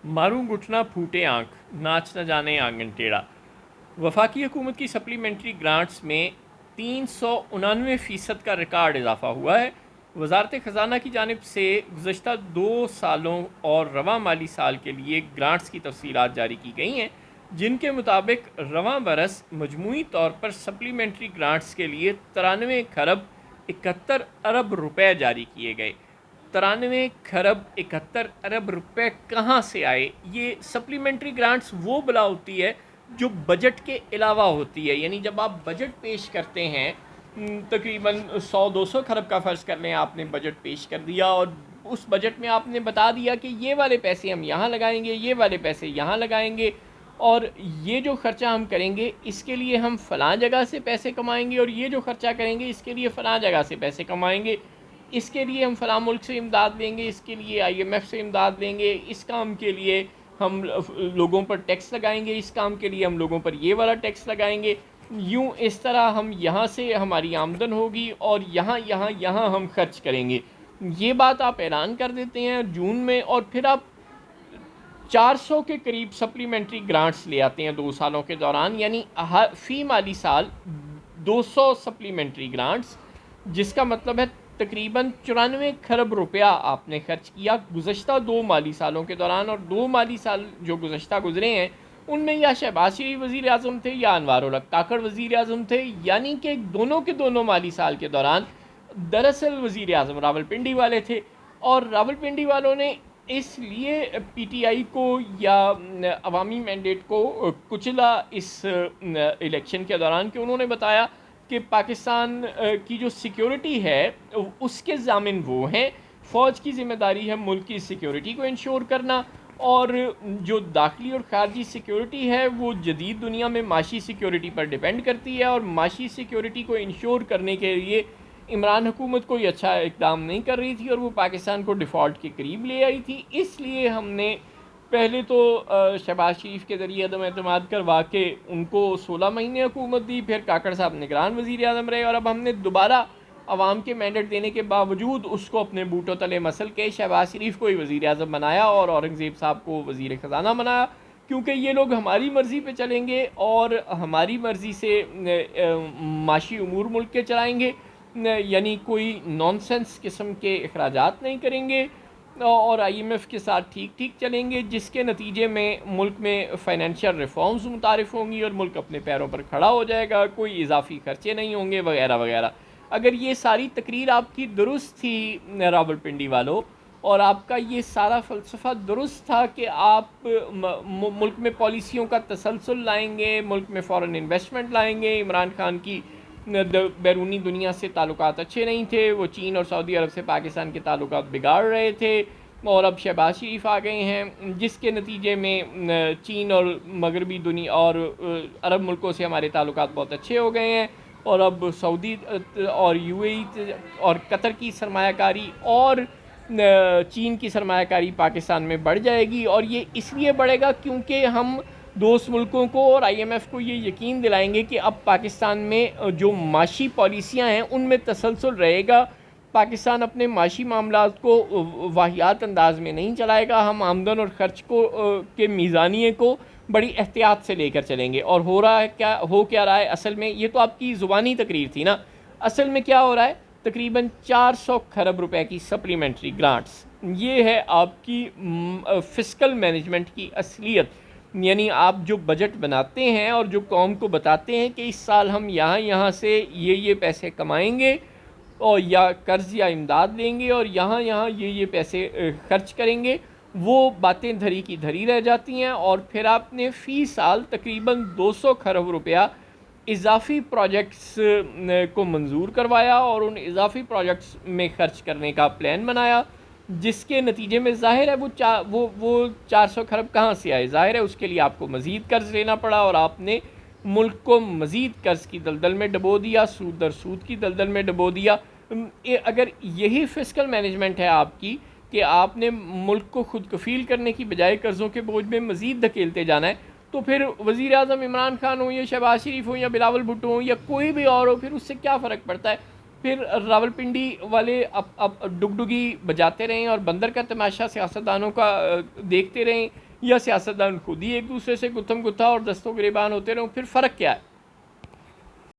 मारूं घुटना फूटे आँख, नाच न जाने आंगन टेढ़ा। वफाकी हुकूमत की सप्लीमेंट्री ग्रांट्स में 399% का रिकॉर्ड इजाफा हुआ है। वजारत ख़जाना की जानिब से गुज़श्ता 2 सालों और रवां माली साल के लिए ग्रांट्स की तफसीलात जारी की गई हैं, जिनके मुताबिक रवां बरस मजमूई तौर पर सप्लीमेंट्री ग्रांट्स के लिए 93 खरब 71 अरब रुपए जारी किए गए। 93 खरब 71 अरब रुपए कहाँ से आए? ये सप्लीमेंट्री ग्रांट्स वो बला होती है जो बजट के अलावा होती है। यानी जब आप बजट पेश करते हैं, तकरीबन 100-200 खरब का फ़र्ज़ कर लें, आपने बजट पेश कर दिया और उस बजट में आपने बता दिया कि ये वाले पैसे हम यहाँ लगाएंगे, ये वाले पैसे यहाँ लगाएंगे, और ये जो ख़र्चा हम करेंगे इसके लिए हम फ़लाँ जगह से पैसे कमाएंगे, और ये जो ख़र्चा करेंगे इसके लिए फ़लाँ जगह से पैसे कमाएंगे, इसके लिए हम फ़लाँ मुल्क से इमदाद लेंगे, इसके लिए IMF से इमदाद लेंगे, इस काम के लिए हम लोगों पर टैक्स लगाएंगे, इस काम के लिए हम लोगों पर ये वाला टैक्स लगाएंगे। यूँ इस तरह हम यहाँ से हमारी आमदन होगी और यहाँ यहाँ यहाँ हम खर्च करेंगे। ये बात आप ऐलान कर देते हैं जून में, और फिर आप 400 के करीब सप्लीमेंट्री ग्रांट्स ले आते हैं 2 सालों के दौरान। यानी फ़ी माली साल 200 सप्लीमेंट्री ग्रांट्स, जिसका मतलब है तकरीबन 94 खरब रुपया आपने खर्च किया गुज़श्ता 2 माली सालों के दौरान। और 2 माली साल जो गुज़श्ता गुजरे हैं उनमें या शहबाज शरीफ वज़ीर आज़म थे या अनवार उल हक काकड़ वज़ीर आज़म थे, यानी कि दोनों के दोनों माली साल के दौरान दरअसल वज़ीर आज़म रावलपिंडी वाले थे। और रावलपिंडी वालों ने इसलिए PTI को या अवामी मैंडेट को कुचला इस इलेक्शन के दौरान कि उन्होंने बताया कि पाकिस्तान की जो सिक्योरिटी है उसके ज़ामिन वो हैं। फ़ौज की ज़िम्मेदारी है मुल्क की सिक्योरिटी को इंश्योर करना, और जो दाखिली और ख़ारजी सिक्योरिटी है वो जदीद दुनिया में माशी सिक्योरिटी पर डिपेंड करती है। और माशी सिक्योरिटी को इंश्योर करने के लिए इमरान हुकूमत कोई अच्छा इक़दाम नहीं कर रही थी और वो पाकिस्तान को डिफ़ॉल्ट के करीब ले आई थी। इसलिए हमने पहले तो शहबाज शरीफ के ज़रिए अदम एतमाद करवा के उनको 16 महीने हुकूमत दी, फिर काकड़ साहब निगरान वज़ीर आज़म रहे, और अब हमने दोबारा अवाम के मैंडेट देने के बावजूद उसको अपने बूटों तले मसल के शहबाज शरीफ को ही वज़ीर आज़म बनाया और औरंगज़ेब साहब को वज़ीर ख़जाना बनाया, क्योंकि ये लोग हमारी मर्ज़ी पे चलेंगे और हमारी मर्ज़ी से माशी उमूर मुल्क के चलाएँगे। यानी कोई नॉनसेंस किस्म के अखराजात नहीं करेंगे और IMF के साथ ठीक ठीक चलेंगे, जिसके नतीजे में मुल्क में फ़ाइनेंशियल रिफॉर्म्स मुतारिफ़ होंगी और मुल्क अपने पैरों पर खड़ा हो जाएगा, कोई इजाफी खर्चे नहीं होंगे वगैरह वगैरह। अगर ये सारी तकरीर आपकी दुरुस्त थी रावलपिंडी वालों, और आपका ये सारा फ़लसफ़ा दुरुस्त था कि आप मुल्क में पॉलिसियों का तसलसल लाएंगे, मुल्क में फ़ॉरेन इन्वेस्टमेंट लाएंगे, इमरान खान की बैरूनी दुनिया से ताल्लुकात अच्छे नहीं थे, वो चीन और सऊदी अरब से पाकिस्तान के ताल्लुकात बिगाड़ रहे थे, और अब शहबाज शरीफ आ गए हैं, जिसके नतीजे में चीन और मगरबी दुनिया और अरब मुल्कों से हमारे ताल्लुकात बहुत अच्छे हो गए हैं। और अब सऊदी और UAE और कतर की सरमायाकारी और चीन की सरमायाकारी पाकिस्तान में बढ़ जाएगी, और ये इसलिए बढ़ेगा क्योंकि हम दोस्त मुल्कों को और IMF को ये यकीन दिलाएंगे कि अब पाकिस्तान में जो माशी पॉलिसियाँ हैं उनमें तसलसल रहेगा। पाकिस्तान अपने माशी मामलात को वाहियात अंदाज में नहीं चलाएगा। हम आमदन और ख़र्च को के मीज़ानिए को बड़ी एहतियात से लेकर चलेंगे। और हो रहा है क्या, हो क्या रहा है असल में? ये तो आपकी ज़ुबानी तकरीर थी ना, असल में क्या हो रहा है? तकरीबन 400 खरब रुपए की सप्लीमेंट्री ग्रांट्स, ये है आपकी फ़िस्कल मैनेजमेंट की असलियत। यानी आप जो बजट बनाते हैं और जो कौम को बताते हैं कि इस साल हम यहाँ यहाँ से ये पैसे कमाएंगे और या कर्ज़ या इमदाद देंगे और यहाँ यहाँ ये पैसे खर्च करेंगे, वो बातें धरी की धरी रह जाती हैं। और फिर आपने फ़ी साल तकरीबन 200 खरब रुपया इजाफ़ी प्रोजेक्ट्स को मंजूर करवाया और उन इजाफ़ी प्रोजेक्ट्स में ख़र्च करने का प्लान बनाया, जिसके नतीजे में ज़ाहिर है वो 400 खरब कहाँ से आए? ज़ाहिर है उसके लिए आपको मज़ीद कर्ज़ लेना पड़ा और आपने मुल्क को मज़ीद कर्ज़ की दलदल में डबो दिया, सूद दर सूद की दलदल में डबो दिया। अगर यही फ़िस्कल मैनेजमेंट है आपकी कि आपने मुल्क को खुद कफ़ील करने की बजाय कर्ज़ों के बोझ में मज़ीद धकेलते जाना है, तो फिर वज़ीर आज़म इमरान खान हो या शहबाज शरीफ हो या बिलावल भुट्टो हो या कोई भी और हो, फिर उससे क्या फ़र्क पड़ता है? फिर रावलपिंडी वाले अब डुगडुगी बजाते रहें और बंदर का तमाशा सियासतदानों का देखते रहें या सियासतदान खुद ही एक दूसरे से गुत्थम गुत्था और दस्तों गिरेबान होते रहें? फिर फ़र्क क्या है?